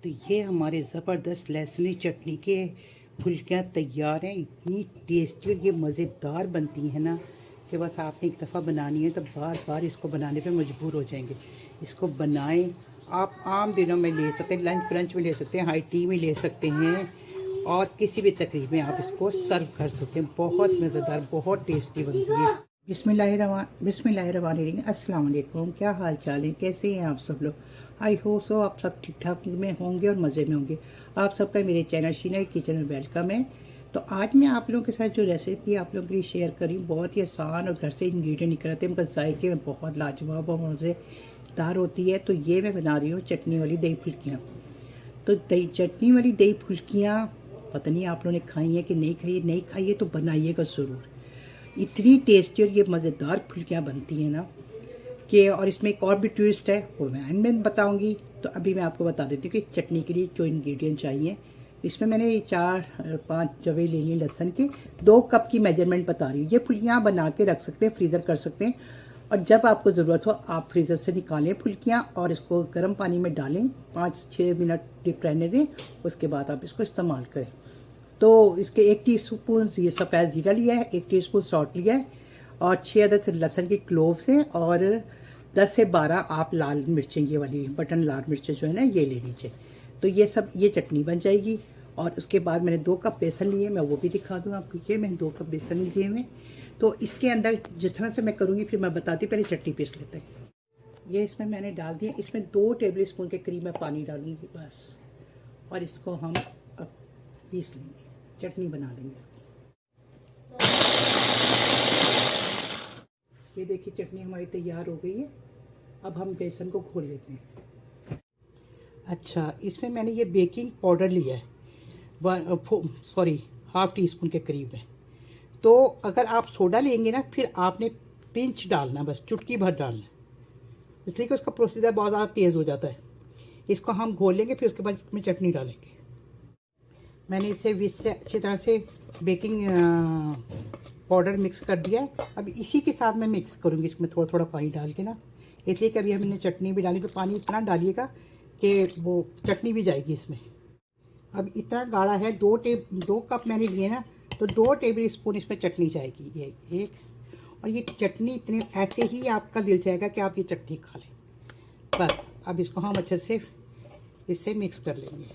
तो ये हमारे ज़बरदस्त लहसुनी चटनी के फुल्कियाँ तैयार हैं। इतनी टेस्टी और ये मज़ेदार बनती हैं ना कि बस आपने एक दफ़ा बनानी है तो बार बार इसको बनाने पे मजबूर हो जाएंगे। इसको बनाएं, आप आम दिनों में ले सकते हैं, लंच ब्रंच में ले सकते हैं, हाई टी में ले सकते हैं और किसी भी तकरीब में आप इसको सर्व कर सकते हैं। बहुत मज़ेदार, बहुत टेस्टी बनती है। बिस्मिल्लाहिर्रहमानिर्रहीम। अस्सलाम वालेकुम। क्या हाल चाल है, कैसे हैं आप सब लोग? आई होप सो आप सब ठीक ठाक में होंगे और मज़े में होंगे। आप सबका मेरे चैनल शीना किचन में वेलकम है। तो आज मैं आप लोगों के साथ जो रेसिपी आप लोगों के लिए शेयर करी, बहुत ही आसान और घर से इंग्रेडिएंट निकल आते हैं, मगर जायके में बहुत लाजवाब और मज़ेदार होती है। तो ये मैं बना रही हूँ चटनी वाली दही फुल्कियाँ। तो दही चटनी वाली दही फुल्कियाँ पता नहीं आप लोगों ने खाई है कि नहीं खाई है। नहीं खाई है तो बनाइएगा ज़रूर। इतनी टेस्टी और ये मज़ेदार फुल्कियाँ बनती हैं ना कि, और इसमें एक और भी ट्विस्ट है, वो मैं बताऊंगी। तो अभी मैं आपको बता देती हूँ कि चटनी के लिए जो इंग्रेडिएंट चाहिए। इसमें मैंने 4-5 जवे ले लिए लहसुन के, 2 कप की मेजरमेंट बता रही हूँ। ये फुल्कियाँ बना के रख सकते हैं, फ्रीज़र कर सकते हैं, और जब आपको ज़रूरत हो आप फ्रीज़र से निकालें फुल्कियाँ और इसको गर्म पानी में डालें, 5-6 मिनट डिप रहने दें, उसके बाद आप इसको इस्तेमाल करें। तो इसके 1 टीस्पून ये सफ़ेद ज़ीरा लिया है, 1 टीस्पून सॉल्ट लिया है, और 6 अदद लहसुन की क्लोव्स हैं, और 10 से 12 आप लाल मिर्चें, ये वाली बटन लाल मिर्चें जो है ना, ये ले लीजिए। तो ये सब, ये चटनी बन जाएगी। और उसके बाद मैंने 2 कप बेसन लिए, मैं वो भी दिखा दूँ आपको। ये मैंने 2 कप बेसन लिए हुए। तो इसके अंदर जिस तरह से मैं करूँगी फिर मैं बताती हूँ। पहले चटनी पीस लेते हैं। ये इसमें मैंने डाल दिया, इसमें 2 टेबल स्पून के करीब मैं पानी डालूंगी बस, और इसको हम अब पीस लेंगे, चटनी बना लेंगे इसकी। ये देखिए चटनी हमारी तैयार हो गई है। अब हम बेसन को घोल लेते हैं। अच्छा, इसमें मैंने ये बेकिंग पाउडर लिया है, हाफ टी स्पून के करीब है। तो अगर आप सोडा लेंगे ना, फिर आपने पिंच डालना, बस चुटकी भर डालना, इसलिए कि उसका प्रोसीजर बहुत ज़्यादा तेज़ हो जाता है। इसको हम घोल लेंगे, फिर उसके बाद इसमें चटनी डालेंगे। मैंने इसे विस्क से अच्छी तरह से बेकिंग पाउडर मिक्स कर दिया है। अब इसी के साथ मैं मिक्स करूँगी इसमें थोड़ा थोड़ा पानी डाल के ना, इसलिए कि अभी हमने चटनी भी डाली, तो पानी इतना डालिएगा कि वो चटनी भी जाएगी इसमें। अब इतना गाढ़ा है, 2 कप मैंने लिए ना, तो 2 टेबल स्पून इसमें चटनी जाएगी, ये एक। और ये चटनी इतने ऐसे ही आपका दिल चाहेगा कि आप ये चटनी खा लें। बस अब इसको हम अच्छे से इससे मिक्स कर लेंगे।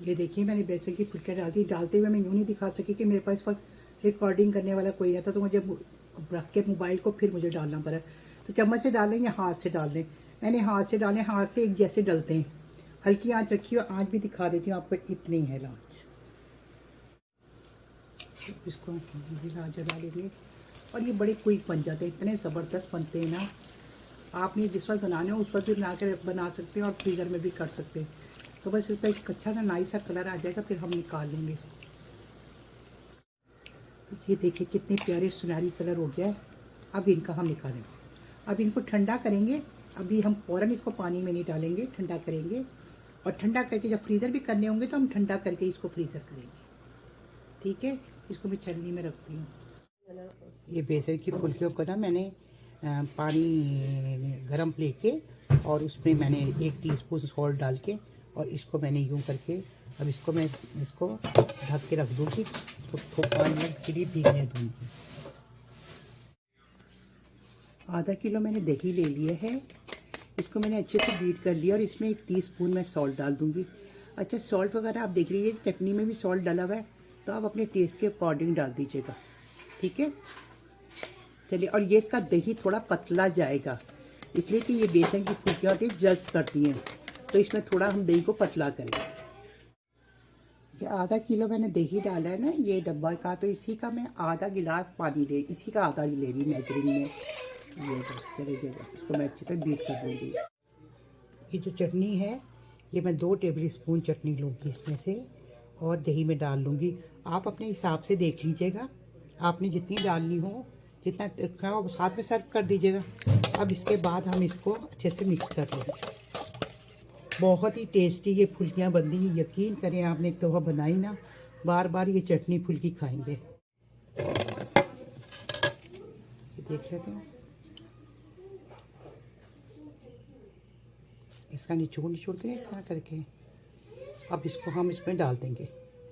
ये देखिए मैंने बेसन की फुल्कियाँ डाल दी। डालते हुए मैं यूँ नहीं दिखा सकी कि मेरे पास इस वक्त रिकॉर्डिंग करने वाला कोई रहता, तो मुझे रख के मोबाइल को फिर मुझे डालना पड़ा। तो चम्मच से डालें या हाथ से डाल दें। मैंने हाथ से डालें, हाथ से एक जैसे डलते हैं। हल्की आंच रखी और आंच भी दिखा देती हूँ आपको, इतनी है आंच। इसको जला लेंगे और ये बड़े क्विक बन जाते हैं, इतने ज़बरदस्त बनते हैं ना। आपने जिस वक्त बनाने हो उस वक्त भी बना सकते हैं और फ्रीज़र में भी कर सकते हैं। तो बस इसका एक अच्छा सा नाइस सा कलर आ जाएगा, फिर हम निकाल लेंगे इसको। तो ये देखिए कितने प्यारे सुनहरी कलर हो गया है। अब इनका हम निकालेंगे। अब इनको ठंडा करेंगे। अभी हम फ़ौरन इसको पानी में नहीं डालेंगे, ठंडा करेंगे। और ठंडा करके जब फ्रीज़र भी करने होंगे तो हम ठंडा करके इसको फ्रीज़र करेंगे। ठीक है, इसको मैं छलनी में रखती हूँ। ये बेसन की फुल्कियों को ना मैंने पानी गरम लेके, और उसमें मैंने 1 टीस्पून सॉल्ट डाल के, और इसको मैंने यूँ करके, अब इसको मैं इसको ढक के रख दूँगी, इसको 5 मिनट के लिए भीगने दूँगी। आधा किलो मैंने दही ले लिया है, इसको मैंने अच्छे से बीट कर लिया, और इसमें 1 टीस्पून मैं सॉल्ट डाल दूँगी। अच्छा, सॉल्ट वगैरह आप देख लीजिए, चटनी में भी सॉल्ट डाला हुआ है, तो आप अपने टेस्ट के अकॉर्डिंग डाल दीजिएगा। ठीक है, चलिए। और ये इसका दही थोड़ा पतला जाएगा, इसलिए कि ये बेसन की फुल्कियाँ होती है, जल्द करती हैं, तो इसमें थोड़ा हम दही को पतला करेंगे। ये आधा किलो मैंने दही डाला है ना, ये डब्बा का, तो इसी का मैं आधा गिलास पानी इसी का आधा ले रही मेजरिंग में। ये चलिए, इसको मैं अच्छी तरह बीट कर दूँगी। ये जो चटनी है, ये मैं 2 टेबल स्पून चटनी लूँगी इसमें से, और दही में डाल लूँगी। आप अपने हिसाब से देख लीजिएगा, आपने जितनी डालनी हो, जितना रखा हो साथ में सर्व कर दीजिएगा। अब इसके बाद हम इसको अच्छे से मिक्स कर लेंगे। बहुत ही टेस्टी ये फुल्कियाँ बनती हैं, यकीन करें, आपने एक दफ़ा बनाई ना, बार बार ये चटनी फुल्की खाएंगे। ये देख लेते हैं, इसका निचोड़ निचोड़ के इस तरह करके अब इसको हम इसमें डाल देंगे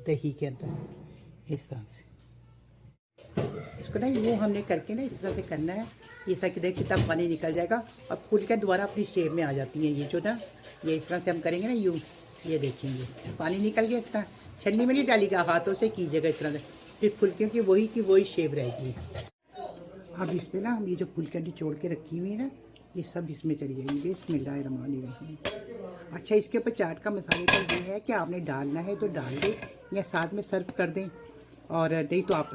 दही के अंदर इस तरह से। इसको ना यूँ हमने करके ना इस तरह से करना है, ये ऐसा कि देखिए कितना पानी निकल जाएगा और फूल के दोबारा अपनी शेप में आ जाती हैं ये जो ना, ये इस तरह से हम करेंगे ना यूँ, ये देखेंगे पानी निकल गया। इस तरह छन्नी में नहीं डालिएगा, हाथों से कीजिएगा इस तरह से, फिर फुल्कियों की वही शेप रहेगी। अब इसमें ना हम ये जो फुल्कियाँ निचोड़ के रखी हुई है ना, ये सब इसमें चली जाएंगी। बिस्मिल्लाहिर्रहमानिर्रहीम। अच्छा, इसके ऊपर चाट का मसाले का ये है कि आपने डालना है तो डाल दें या साथ में सर्व कर दें, और नहीं तो आप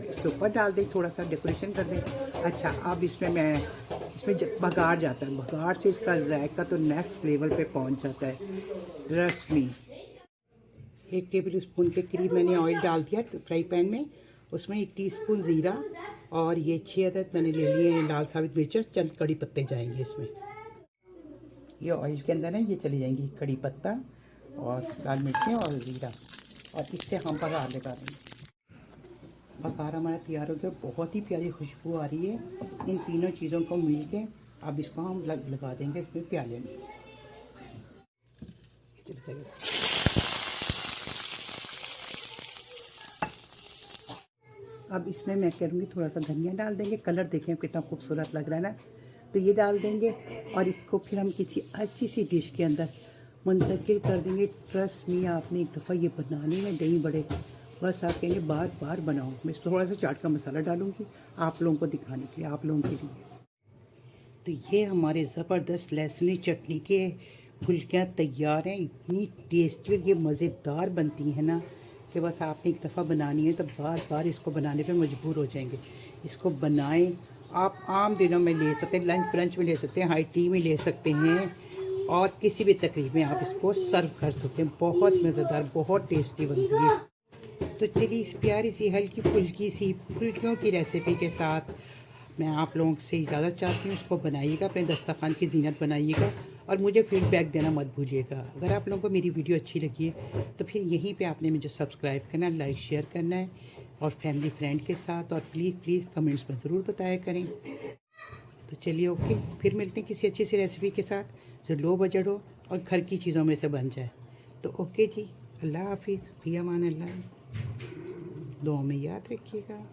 इसके ऊपर डाल दें, थोड़ा सा डेकोरेशन कर दें। अच्छा, अब इसमें बघार जाता है, बघार से इसका जायका तो नेक्स्ट लेवल पे पहुंच जाता है। रस्मी 1 टेबल स्पून के करीब मैंने ऑयल डाल दिया फ्राई पैन में, उसमें 1 टीस्पून ज़ीरा और ये 6 अदद मैंने ले लिए हैं लाल साबित मिर्च, चंद कड़ी पत्ते जाएंगे इसमें। ये ऑयल के अंदर है, ये चली जाएंगी कड़ी पत्ता और लाल मिर्चें और ज़ीरा, और इससे हम बघार लगा देंगे। बघार हमारा तैयार हो गया, बहुत ही प्यारी खुशबू आ रही है इन तीनों चीज़ों को मिल के। अब इसको हम लगा देंगे इसमें प्याले में। अब इसमें मैं करूँगी थोड़ा सा धनिया डाल देंगे, कलर देखें कितना खूबसूरत लग रहा है ना, तो ये डाल देंगे और इसको फिर हम किसी अच्छी सी डिश के अंदर मुंतकिल कर देंगे। ट्रस्ट मी, आपने एक दफ़ा ये बनाने में दही बड़े बस आप कहेंगे बार बार बनाओ। मैं थोड़ा सा चाट का मसाला डालूंगी आप लोगों को दिखाने के लिए, आप लोगों के लिए। तो ये हमारे ज़बरदस्त लहसुनी चटनी के फुल्कियाँ तैयार हैं, इतनी टेस्टी और ये मज़ेदार बनती हैं ना कि बस आपने एक दफ़ा बनानी है तो बार बार इसको बनाने पे मजबूर हो जाएंगे। इसको बनाएं, आप आम दिनों में ले सकते हैं, लंच ब्रंच में ले सकते हैं, हाई टी में ले सकते हैं, और किसी भी तकरीब में आप इसको सर्व कर सकते हैं। बहुत मज़ेदार, बहुत टेस्टी बनती है। तो चलिए इस प्यारी सी हल्की फुल्की सी फुल्कियों की रेसिपी के साथ मैं आप लोगों से इजाज़त चाहती हूँ। इसको बनाइएगा, अपने दस्तरखान की जीनत बनाइएगा और मुझे फीडबैक देना मत भूलिएगा। अगर आप लोगों को मेरी वीडियो अच्छी लगी है तो फिर यहीं पे आपने मुझे सब्सक्राइब करना, लाइक शेयर करना है और फैमिली फ्रेंड के साथ, और प्लीज़ कमेंट्स में ज़रूर बताया करें। तो चलिए ओके, फिर मिलते हैं किसी अच्छी सी रेसिपी के साथ जो लो बजट हो और घर की चीज़ों में से बन जाए। तो ओके जी, अल्लाह हाफिज़, फ़ी अमान अल्लाह, दुआ में याद रखिएगा।